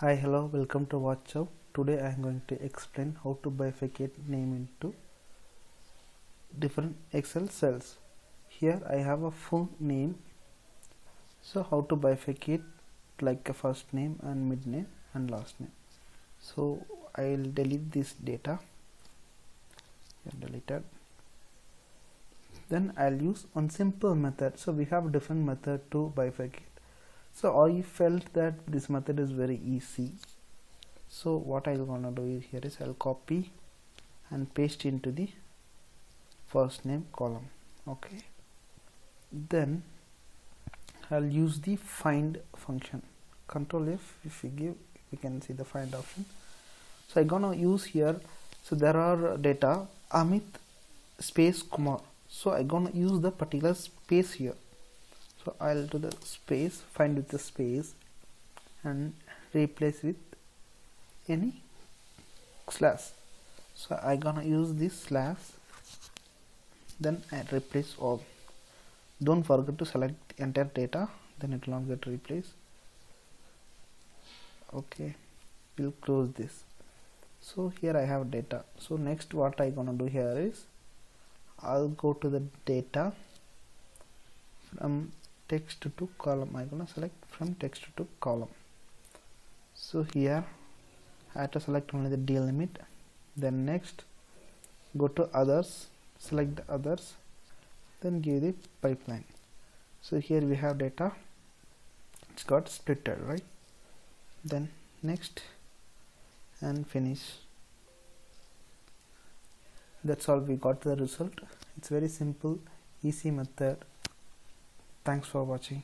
Hi, hello, welcome to Watch Out. Today I am going to explain how to bifurcate name into different Excel cells. Here I have a full name. So how to bifurcate like a first name and mid name and last name. So I'll delete this data. Deleted. Then I'll use one simple method. So we have different method to bifurcate. So I felt that this method is very easy. So what I'm gonna do here is I'll copy and paste into the first name column. Okay, then I'll use the find function. Control F. If we give, we can see the find option. So I'm gonna use here, so there are data Amit space Kumar, so I'm gonna use the particular space here. So I'll do the space, find with the space and replace with any slash. So I gonna use this slash, then I replace all. Don't forget to select the entire data, then it will not get replaced. Okay, we'll close this. So here I have data. So next what I gonna do here is I'll go to the data from text to column. I'm gonna select from text to column. So here I have to select only the delimit. Then next go to others, select the others, then give the pipeline. So here we have data, it's got splitted, right? Then next and finish. That's all, we got the result. It's very simple, easy method. Thanks for watching.